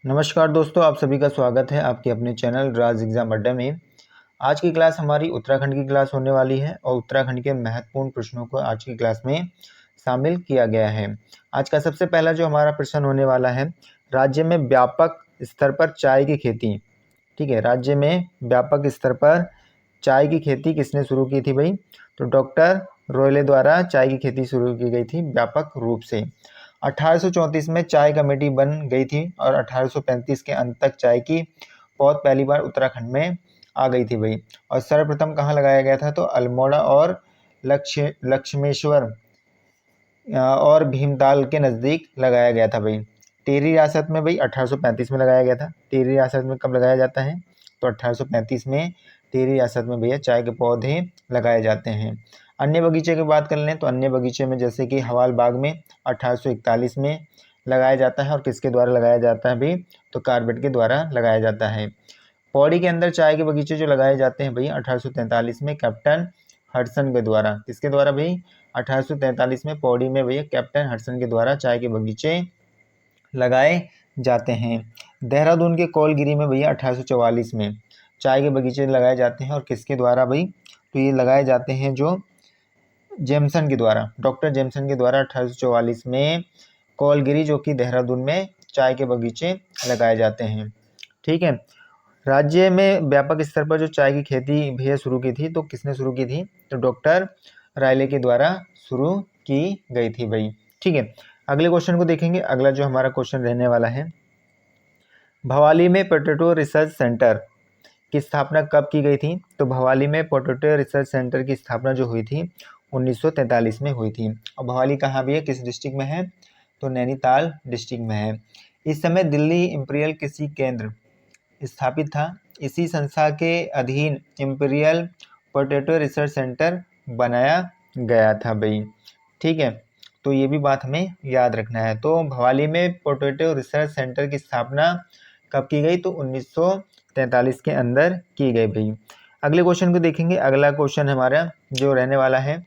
नमस्कार दोस्तों, आप सभी का स्वागत है आपके अपने चैनल राज एग्जाम अड्डा में। आज की क्लास हमारी उत्तराखंड की क्लास होने वाली है और उत्तराखंड के महत्वपूर्ण प्रश्नों को आज की क्लास में शामिल किया गया है। आज का सबसे पहला जो हमारा प्रश्न होने वाला है, राज्य में व्यापक स्तर पर चाय की खेती। ठीक है, राज्य में व्यापक स्तर पर चाय की खेती किसने शुरू की थी भाई? तो डॉक्टर रॉयले द्वारा चाय की खेती शुरू की गई थी व्यापक रूप से। 1834 में चाय कमेटी बन गई थी और 1835 के अंत तक चाय की पौध पहली बार उत्तराखंड में आ गई थी भाई। और सर्वप्रथम कहाँ लगाया गया था? तो अल्मोड़ा और लक्ष्मेश्वर और भीमताल के नज़दीक लगाया गया था भाई। टिहरी रियासत में भाई 1835 में लगाया गया था। टिहरी रियासत में कब लगाया जाता है? तो 1835 में टिहरी रियासत में भैया चाय के पौधे लगाए जाते हैं। अन्य बगीचे की बात कर लें तो अन्य बगीचे में जैसे कि हवाल बाग में 1841 में लगाया जाता है। और किसके द्वारा लगाया जाता है भाई? तो कार्बेट के द्वारा लगाया जाता है। पौड़ी के अंदर चाय के बगीचे जो लगाए जाते हैं भैया 1843 में कैप्टन हडसन के द्वारा। किसके द्वारा भाई? 1843 में पौड़ी में भैया कैप्टन हडसन के द्वारा चाय के बगीचे लगाए जाते हैं। देहरादून के कोलगिरी में भैया 1844 में चाय के बगीचे लगाए जाते हैं। और किसके द्वारा भाई? तो ये लगाए जाते हैं जो जेमसन के द्वारा, डॉक्टर जेमसन के द्वारा 1844 में कोलगिरी जो कि देहरादून में चाय के बगीचे लगाए जाते हैं। ठीक है, राज्य में व्यापक स्तर पर जो चाय की खेती भैया शुरू की थी तो किसने शुरू की थी? तो डॉक्टर रायले के द्वारा शुरू की गई थी भाई। ठीक है, अगले क्वेश्चन को देखेंगे। अगला जो हमारा क्वेश्चन रहने वाला है, भवाली में पोटैटो रिसर्च सेंटर की स्थापना कब की गई थी? तो भवाली में पोटैटो रिसर्च सेंटर की स्थापना जो हुई थी 1943 में हुई थी। और भवाली कहाँ भी है, किस डिस्ट्रिक्ट में है? तो नैनीताल डिस्ट्रिक्ट में है। इस समय दिल्ली इंपीरियल कृषि केंद्र स्थापित था। इसी संस्था के अधीन इंपीरियल पोटैटो रिसर्च सेंटर बनाया गया था भाई। ठीक है, तो ये भी बात हमें याद रखना है। तो भवाली में पोटैटो रिसर्च सेंटर की स्थापना कब की गई? तो 1943 के अंदर की गई भाई। अगले क्वेश्चन को देखेंगे। अगला क्वेश्चन हमारा जो रहने वाला है,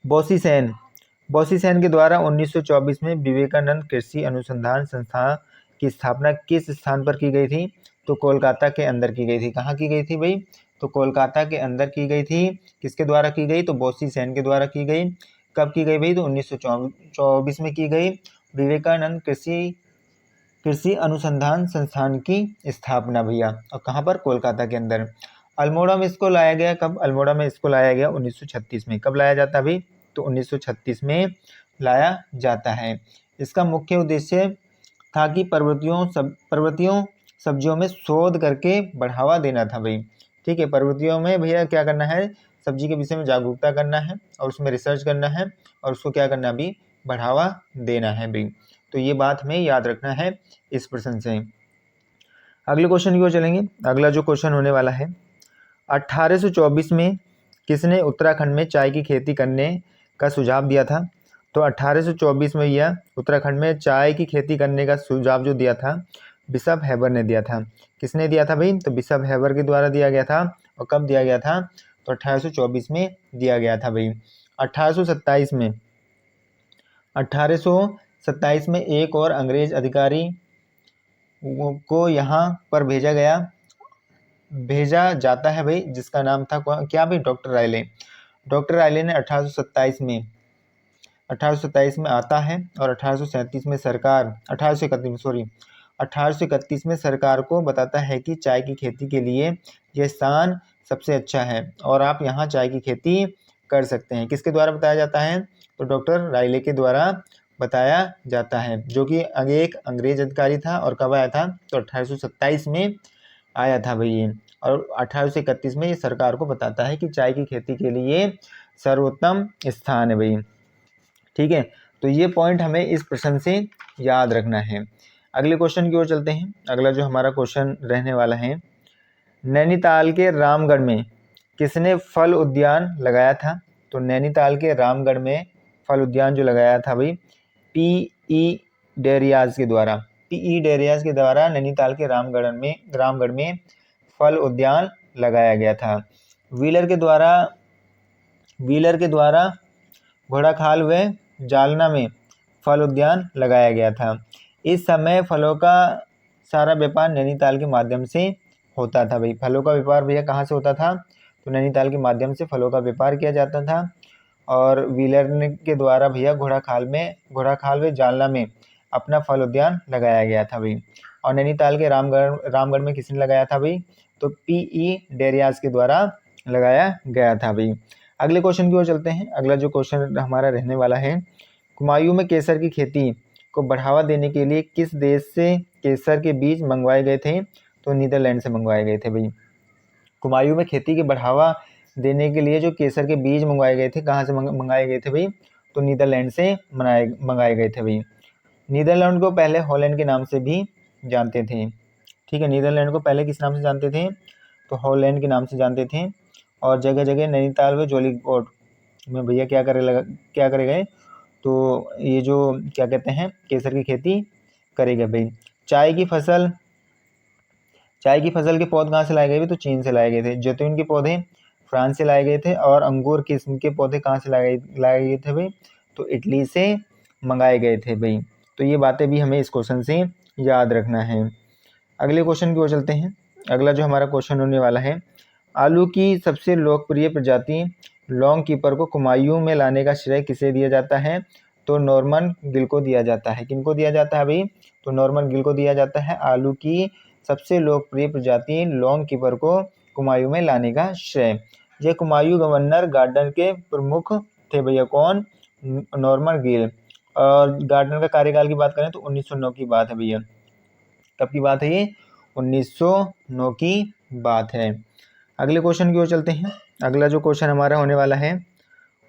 बोसी सेन के द्वारा 1924 में विवेकानंद कृषि अनुसंधान संस्थान की स्थापना किस स्थान पर की गई थी? तो कोलकाता के अंदर की गई थी। कहाँ की गई थी भाई? तो कोलकाता के अंदर की गई थी। किसके द्वारा की गई? तो बोसी सेन के द्वारा की गई। कब की गई भाई? तो 1924 में की गई। विवेकानंद कृषि अनुसंधान संस्थान की स्थापना भैया। और कहाँ पर? कोलकाता के अंदर। अल्मोड़ा में इसको लाया गया कब? अल्मोड़ा में इसको लाया गया 1936 में। कब लाया जाता भाई? तो 1936 में लाया जाता है। इसका मुख्य उद्देश्य था कि पर्वतीयों सब्जियों में शोध करके बढ़ावा देना था भाई। ठीक है, पर्वतीयों में भैया क्या करना है? सब्जी के विषय में जागरूकता करना है और उसमें रिसर्च करना है और उसको क्या करना भी? बढ़ावा देना है भाई। तो ये बात हमें याद रखना है इस प्रश्न से। अगले क्वेश्चन की ओर चलेंगे। अगला जो क्वेश्चन होने वाला है, 1824 में किसने उत्तराखंड में चाय की खेती करने का सुझाव दिया था? तो 1824 में यह उत्तराखंड में चाय की खेती करने का सुझाव जो दिया था बिशप हेबर ने दिया था। किसने दिया था भाई? तो बिशप हेबर के द्वारा दिया गया था। और कब दिया गया था? तो 1824 में दिया गया था भाई। 1827 में एक और अंग्रेज अधिकारी को यहाँ पर भेजा जाता है भाई, जिसका नाम था क्या भाई? डॉक्टर रायले। डॉक्टर रायले ने 1827 में आता है और 1837 में सरकार 1831 में सरकार को बताता है कि चाय की खेती के लिए यह स्थान सबसे अच्छा है और आप यहाँ चाय की खेती कर सकते हैं। किसके द्वारा बताया जाता है? तो डॉक्टर रायले के द्वारा बताया जाता है, जो कि एक अंग्रेज अधिकारी था। और कब आया था? तो 1827 में आया था भाई ये। और 1831 में ये सरकार को बताता है कि चाय की खेती के लिए सर्वोत्तम स्थान है भाई। ठीक है, तो ये पॉइंट हमें इस प्रश्न से याद रखना है। अगले क्वेश्चन की ओर चलते हैं। अगला जो हमारा क्वेश्चन रहने वाला है, नैनीताल के रामगढ़ में किसने फल उद्यान लगाया था? तो नैनीताल के रामगढ़ में फल उद्यान जो लगाया था भाई पी.ई. डेरियाज के द्वारा। पी.ई. डेरियाज के द्वारा नैनीताल के रामगढ़ में फल उद्यान लगाया गया था। व्हीलर के द्वारा घोड़ाखाल व जालना में फल उद्यान लगाया गया था। इस समय फलों का सारा व्यापार नैनीताल के माध्यम से होता था भाई। फलों का व्यापार भैया कहाँ से होता था, तो नैनीताल के माध्यम से फलों का व्यापार किया जाता था। और व्हीलर के द्वारा भैया घोड़ाखाल व जालना में अपना फल उद्यान लगाया गया था भाई। और नैनीताल के रामगढ़ में किसने लगाया था भाई, तो पीई डेरियाज के द्वारा लगाया गया था भाई। अगले क्वेश्चन की ओर चलते हैं। अगला जो क्वेश्चन हमारा रहने वाला है, कुमायूं में केसर की खेती को बढ़ावा देने के लिए किस देश से केसर के बीज मंगवाए गए थे, तो नीदरलैंड से मंगवाए गए थे भाई। कुमायूं में खेती के बढ़ावा देने के लिए जो केसर के बीज मंगवाए गए थे, कहाँ से मंगाए गए थे भाई, तो नीदरलैंड से मंगाए गए थे भाई। नीदरलैंड को पहले हॉलैंड के नाम से भी जानते थे। ठीक है, नीदरलैंड को पहले किस नाम से जानते थे, तो हॉलैंड के नाम से जानते थे। और जगह जगह नैनीताल व जोलीकोट में भैया क्या करे गए, तो ये जो क्या कहते हैं केसर की खेती करे गए भाई। चाय की फसल के पौधे कहाँ से लाए गए, तो चीन से लाए गए थे। जैतून के पौधे फ्रांस से लाए गए थे। और अंगूर किस्म के पौधे कहाँ से लाए गए थे भाई, तो इटली से मंगाए गए थे भाई। तो ये बातें भी हमें इस क्वेश्चन से याद रखना है। अगले क्वेश्चन की ओर चलते हैं। अगला जो हमारा क्वेश्चन होने वाला है, आलू की सबसे लोकप्रिय प्रजाति लॉन्ग कीपर को कुमायूं में लाने का श्रेय किसे दिया जाता है, तो नॉर्मन गिल को दिया जाता है। किनको दिया जाता है भाई, तो नॉर्मन गिल को दिया जाता है। आलू की सबसे लोकप्रिय प्रजाति लॉन्ग कीपर को कुमायूं में लाने का श्रेय। ये कुमायूं गवर्नर गार्डन के प्रमुख थे भैया, कौन, नॉर्मन गिल। और गार्डन का कार्यकाल की बात करें तो 1909 की बात है भैया। कब की बात है ये, 1909 की बात है। अगले क्वेश्चन की ओर चलते हैं। अगला जो क्वेश्चन हमारा होने वाला है,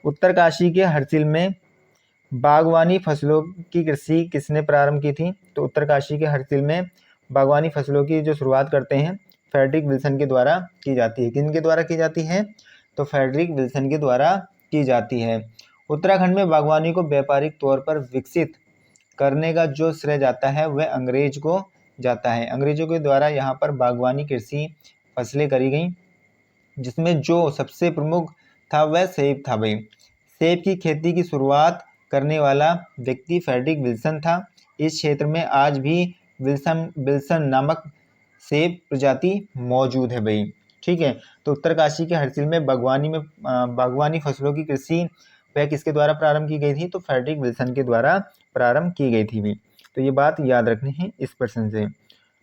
उत्तरकाशी के हरसिल में बागवानी फसलों की कृषि किसने प्रारंभ की थी, तो उत्तरकाशी के हरसिल में बागवानी फसलों की जो शुरुआत करते हैं फ्रेडरिक विल्सन के द्वारा की जाती है। किन के द्वारा की जाती है, तो फ्रेडरिक विल्सन के द्वारा की जाती है। उत्तराखंड में बागवानी को व्यापारिक तौर पर विकसित करने का जो श्रेय जाता है वह अंग्रेज को जाता है। अंग्रेजों के द्वारा यहाँ पर बागवानी कृषि फसलें करी गई, जिसमें जो सबसे प्रमुख था वह सेब था भाई। सेब की खेती की शुरुआत करने वाला व्यक्ति फ्रेडरिक विल्सन था। इस क्षेत्र में आज भी विल्सन नामक सेब प्रजाति मौजूद है भाई। ठीक है, तो उत्तरकाशी के हरसिल में बागवानी फसलों की कृषि वह किसके द्वारा प्रारंभ की गई थी, तो फ्रेडरिक विल्सन के द्वारा प्रारंभ की गई थी भी। तो ये बात याद रखनी है इस प्रश्न से।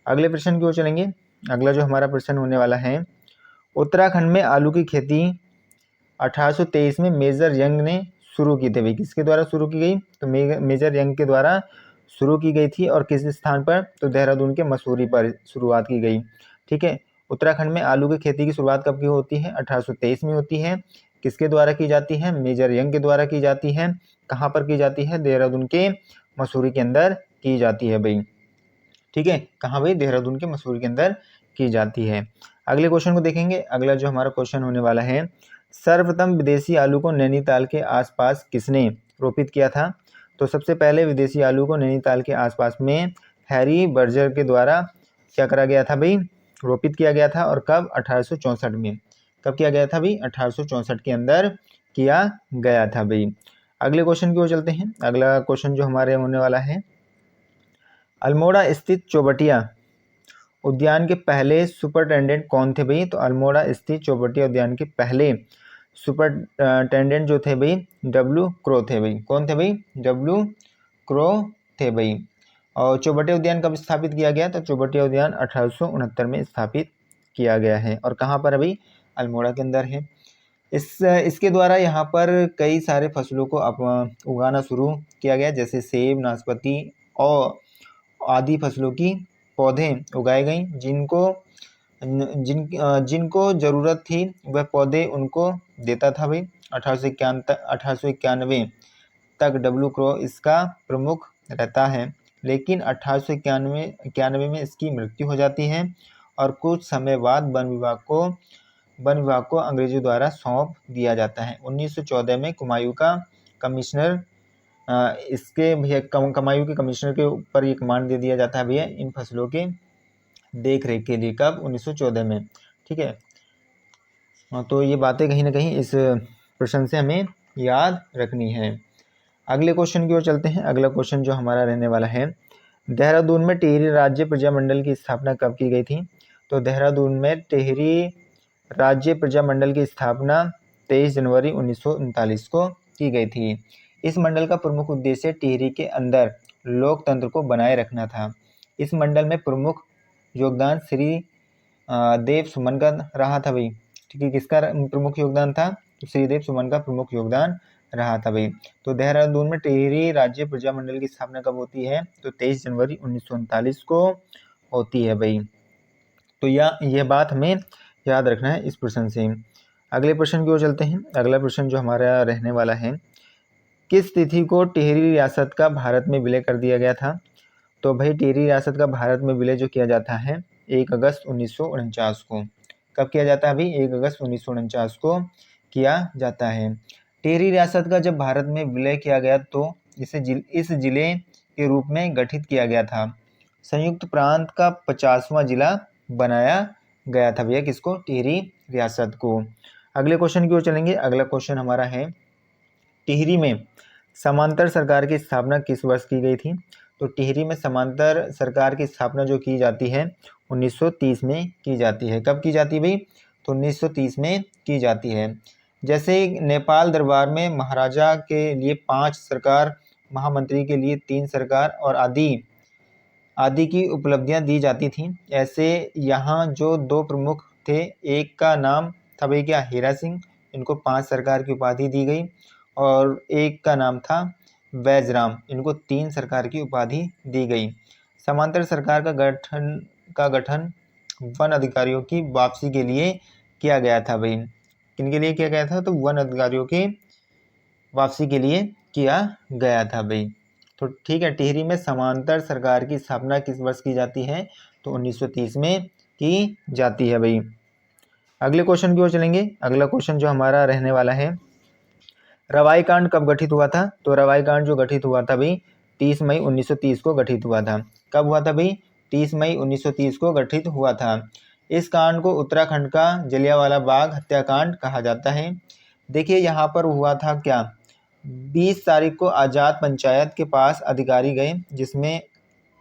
अगले प्रश्न की ओर चलेंगे। अगला जो हमारा प्रश्न होने वाला है, उत्तराखंड में आलू की खेती 1823 में मेजर यंग ने शुरू की थी भाई। किसके द्वारा शुरू की गई, तो मेजर यंग के द्वारा शुरू की गई थी। और किस स्थान पर, तो देहरादून के मसूरी पर शुरुआत की गई। ठीक है, उत्तराखंड में आलू की खेती की शुरुआत कब की होती है, 1823 में होती है। किसके द्वारा की जाती है, मेजर यंग के द्वारा की जाती है। कहाँ पर की जाती है, देहरादून के मसूरी के अंदर की जाती है भाई। ठीक है, कहाँ भाई, देहरादून के मसूरी के अंदर की जाती है। अगले क्वेश्चन को देखेंगे। अगला जो हमारा क्वेश्चन होने वाला है, सर्वप्रथम विदेशी आलू को नैनीताल के आसपास किसने रोपित किया था, तो सबसे पहले विदेशी आलू को नैनीताल के आसपास में हैरी बर्जर के द्वारा क्या करा गया था भाई, रोपित किया गया था। और कब, 1864 में। कब किया गया था भाई, 1864 के अंदर किया गया था भाई। अगले क्वेश्चन की ओर चलते हैं। अगला क्वेश्चन जो हमारे होने वाला है, अल्मोड़ा स्थित चौबटिया उद्यान के पहले सुपरिटेंडेंट कौन थे भाई, तो अल्मोड़ा स्थित चौबटिया उद्यान के पहले सुपरिटेंडेंट जो थे भाई डब्ल्यू क्रो थे भाई। कौन थे भाई, डब्ल्यू क्रो थे भाई। और चौबटिया उद्यान कब स्थापित किया गया, तो चौबटिया उद्यान 1869 में स्थापित किया गया है। और कहाँ पर है भाई, अल्मोड़ा के अंदर है। इसके द्वारा यहाँ पर कई सारे फसलों को उगाना शुरू किया गया, जैसे सेब, नाशपाती और आदि फसलों की पौधे उगाए गई। जिनको ज़रूरत थी वह पौधे उनको देता था भाई। 1891 तक डब्ल्यू क्रो इसका प्रमुख रहता है, लेकिन 1891 में इसकी मृत्यु हो जाती है। और कुछ समय बाद वन विभाग को अंग्रेजों द्वारा सौंप दिया जाता है। 1914 में कुमायूं का कमिश्नर इसके भैया कमायूं के कमिश्नर के ऊपर ये कमांड दे दिया जाता है भैया इन फसलों के देख रेख के लिए। कब, 1914 में। ठीक है, तो ये बातें कहीं ना कहीं इस प्रश्न से हमें याद रखनी है। अगले क्वेश्चन की ओर चलते हैं। अगला क्वेश्चन जो हमारा रहने वाला है, देहरादून में टिहरी राज्य प्रजामंडल की स्थापना कब की गई थी? तो देहरादून में टिहरी राज्य प्रजामंडल की स्थापना 23 जनवरी 1939 को की गई थी। इस मंडल का प्रमुख उद्देश्य टिहरी के अंदर लोकतंत्र को बनाए रखना था। इस मंडल में प्रमुख योगदान श्री देव सुमन का रहा था भाई। ठीक है, किसका प्रमुख योगदान था? तो श्रीदेव सुमन का प्रमुख योगदान रहा था भाई। तो देहरादून में टिहरी राज्य प्रजामंडल की स्थापना कब होती है? तो 23 जनवरी 1939 को होती है भाई। तो यह बात हमें याद रखना है इस प्रश्न से। अगले प्रश्न की ओर चलते हैं। अगला प्रश्न जो हमारा रहने वाला है, किस तिथि को टिहरी रियासत का भारत में विलय कर दिया गया था? तो भाई टिहरी रियासत का भारत में विलय जो किया जाता है 1 अगस्त 1949 को। कब किया जाता है भाई? 1 अगस्त 1949 को किया जाता है। टिहरी रियासत का जब भारत में विलय किया गया तो इस जिले के रूप में गठित किया गया था। संयुक्त प्रांत का 50वां जिला बनाया गया था भैया किसको? टिहरी रियासत को। अगले क्वेश्चन की ओर चलेंगे। अगला क्वेश्चन हमारा है, टिहरी में समांतर सरकार की स्थापना किस वर्ष की गई थी? तो टिहरी में समांतर सरकार की स्थापना जो की जाती है 1930 में की जाती है। कब की जाती है भाई? तो 1930 में की जाती है। जैसे नेपाल दरबार में महाराजा के लिए 5 सरकार, महामंत्री के लिए 3 सरकार और आदि की उपलब्धियां दी जाती थी, ऐसे यहाँ जो 2 प्रमुख थे, एक का नाम था भाई क्या? हीरा सिंह, इनको 5 सरकार की उपाधि दी गई, और एक का नाम था वैजराम, इनको 3 सरकार की उपाधि दी गई। समांतर सरकार का गठन वन अधिकारियों की वापसी के लिए किया गया था भाई। किनके लिए किया गया था? तो वन अधिकारियों की वापसी के लिए किया गया था भाई। तो ठीक है, टिहरी में समांतर सरकार की स्थापना किस वर्ष की जाती है? तो 1930 में की जाती है भाई। अगले क्वेश्चन की ओर चलेंगे। अगला क्वेश्चन जो हमारा रहने वाला है, रवाई कांड कब गठित हुआ था? तो रवाई कांड जो गठित हुआ था भाई 30 मई 1930 को गठित हुआ था। कब हुआ था भाई? 30 मई 1930 को गठित हुआ था। इस कांड को उत्तराखंड का जलियांवाला बाग हत्याकांड कहा जाता है। देखिए यहाँ पर हुआ था क्या, 20 तारीख को आज़ाद पंचायत के पास अधिकारी गए, जिसमें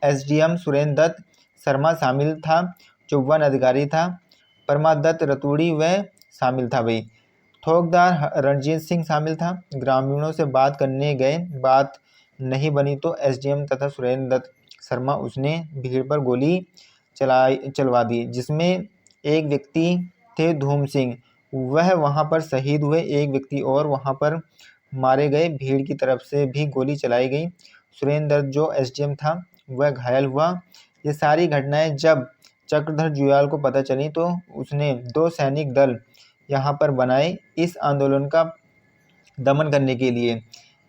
एसडीएम सुरेंद्र दत्त शर्मा शामिल था, जो वन अधिकारी था, परमादत्त रतूड़ी वह शामिल था भाई, थोकदार रणजीत सिंह शामिल था। ग्रामीणों से बात करने गए, बात नहीं बनी तो एसडीएम तथा सुरेंद्र दत्त शर्मा उसने भीड़ पर गोली चलवा दी, जिसमें एक व्यक्ति थे धूम सिंह, वह वहां पर शहीद हुए, एक व्यक्ति और वहां पर मारे गए, भीड़ की तरफ से भी गोली चलाई गई। सुरेंद्र दत्त जो एसडीएम था वह घायल हुआ। ये सारी घटनाएं जब चक्रधर जुयाल को पता चली तो उसने 2 सैनिक दल यहाँ पर बनाए इस आंदोलन का दमन करने के लिए।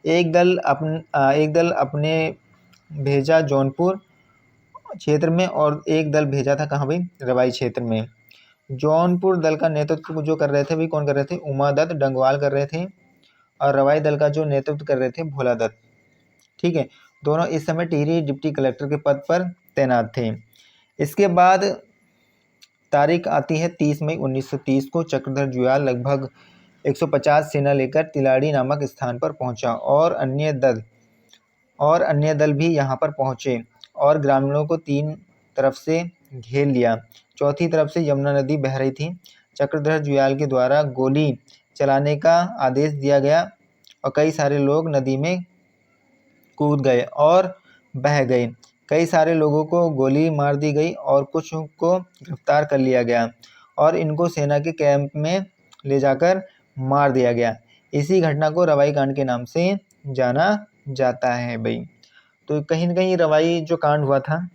एक दल अपने भेजा जौनपुर क्षेत्र में और एक दल भेजा था कहाँ भाई? रवाई क्षेत्र में। जौनपुर दल का नेतृत्व जो कर रहे थे भाई, कौन कर रहे थे? उमादत्त डंगवाल कर रहे थे, और रवाई दल का जो नेतृत्व कर रहे थे भोला दत्त। ठीक है, दोनों इस समय टिहरी डिप्टी कलेक्टर के पद पर तैनात थे। इसके बाद तारीख आती है 30 मई 1930 को। चक्रधर जुयाल लगभग 150 सेना लेकर तिलाड़ी नामक स्थान पर पहुंचा, और अन्य दल भी यहां पर पहुंचे और ग्रामीणों को 3 तरफ से घेर लिया। चौथी तरफ से यमुना नदी बह रही थी। चक्रधर जुयाल के द्वारा गोली चलाने का आदेश दिया गया और कई सारे लोग नदी में कूद गए और बह गए। कई सारे लोगों को गोली मार दी गई और कुछ को गिरफ्तार कर लिया गया और इनको सेना के कैंप में ले जाकर मार दिया गया। इसी घटना को रवाई कांड के नाम से जाना जाता है भाई। तो कहीं न कहीं रवाई जो कांड हुआ था,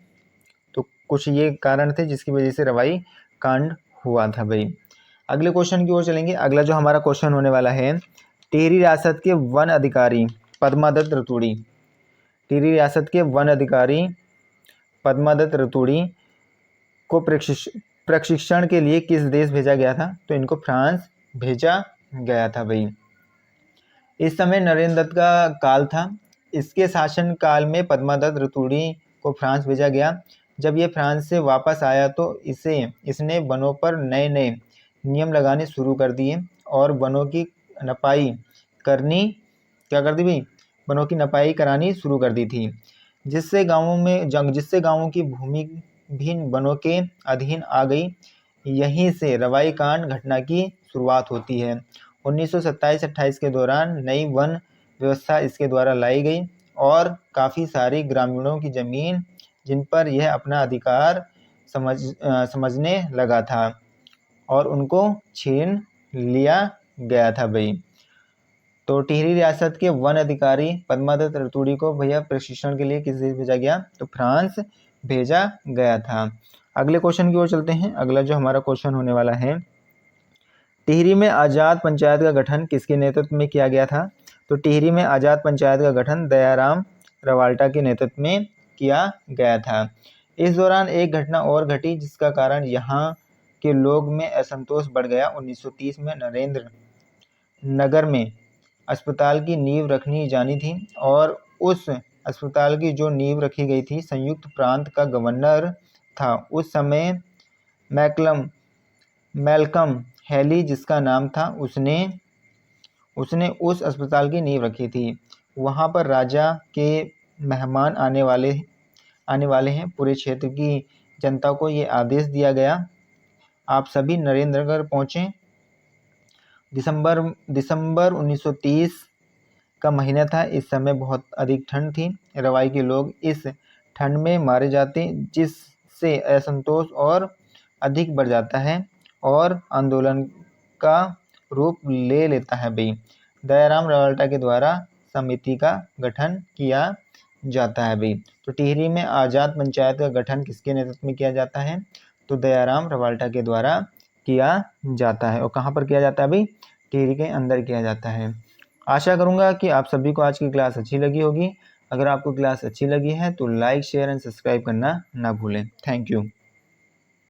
तो कुछ ये कारण थे जिसकी वजह से रवाई कांड हुआ था भाई। अगले क्वेश्चन की ओर चलेंगे। अगला जो हमारा क्वेश्चन होने वाला है, टिहरी रियासत के वन अधिकारी पद्मादत्त रतूड़ी, टिहरी रियासत के वन अधिकारी पद्मादत्त रतूड़ी को प्रशिक्षण के लिए किस देश भेजा गया था? तो इनको फ्रांस भेजा गया था भाई। इस समय नरेंद्र दत्त का काल था। इसके शासन काल में पद्मादत्त रतूड़ी को फ्रांस भेजा गया। जब ये फ्रांस से वापस आया तो इसने वनों पर नए नए नियम लगाने शुरू कर दिए और वनों की नपाई करानी शुरू कर दी थी। जिससे गांवों की भूमि भी वनों के अधीन आ गई। यहीं से रवाई कांड घटना की शुरुआत होती है। 1927-28 के दौरान नई वन व्यवस्था इसके द्वारा लाई गई और काफ़ी सारी ग्रामीणों की ज़मीन जिन पर यह अपना अधिकार समझने लगा था और उनको छीन लिया गया था भाई। तो टिहरी रियासत के वन अधिकारी पद्मादत्त रतूड़ी को भैया प्रशिक्षण के लिए किस देश भेजा गया? तो फ्रांस भेजा गया था। अगले क्वेश्चन की ओर चलते हैं। अगला जो हमारा क्वेश्चन होने वाला है, टिहरी में आज़ाद पंचायत का गठन किसके नेतृत्व में किया गया था? तो टिहरी में आज़ाद पंचायत का गठन दयाराम रवाल्टा के नेतृत्व में किया गया था। इस दौरान एक घटना और घटी जिसका कारण यहाँ के लोग में असंतोष बढ़ गया। 1930 में नरेंद्र नगर में अस्पताल की नींव रखनी जानी थी और उस अस्पताल की जो नींव रखी गई थी संयुक्त प्रांत का गवर्नर था उस समय मैल्कम हेली जिसका नाम था, उसने उस अस्पताल की नींव रखी थी। वहाँ पर राजा के मेहमान आने वाले हैं। पूरे क्षेत्र की जनता को ये आदेश दिया गया, आप सभी नरेंद्रनगर पहुँचें। दिसंबर 1930 का महीना था। इस समय बहुत अधिक ठंड थी। रवाई के लोग इस ठंड में मारे जाते, जिससे असंतोष और अधिक बढ़ जाता है और आंदोलन का रूप ले लेता है भाई। दयाराम रवाल्टा के द्वारा समिति का गठन किया जाता है भाई। तो टिहरी में आज़ाद पंचायत का गठन किसके नेतृत्व में किया जाता है? तो दयाराम रवाल्टा के द्वारा किया जाता है। और कहाँ पर किया जाता है भाई? टिहरी के अंदर किया जाता है। आशा करूँगा कि आप सभी को आज की क्लास अच्छी लगी होगी। अगर आपको क्लास अच्छी लगी है तो लाइक, शेयर एंड सब्सक्राइब करना ना भूलें। Thank you.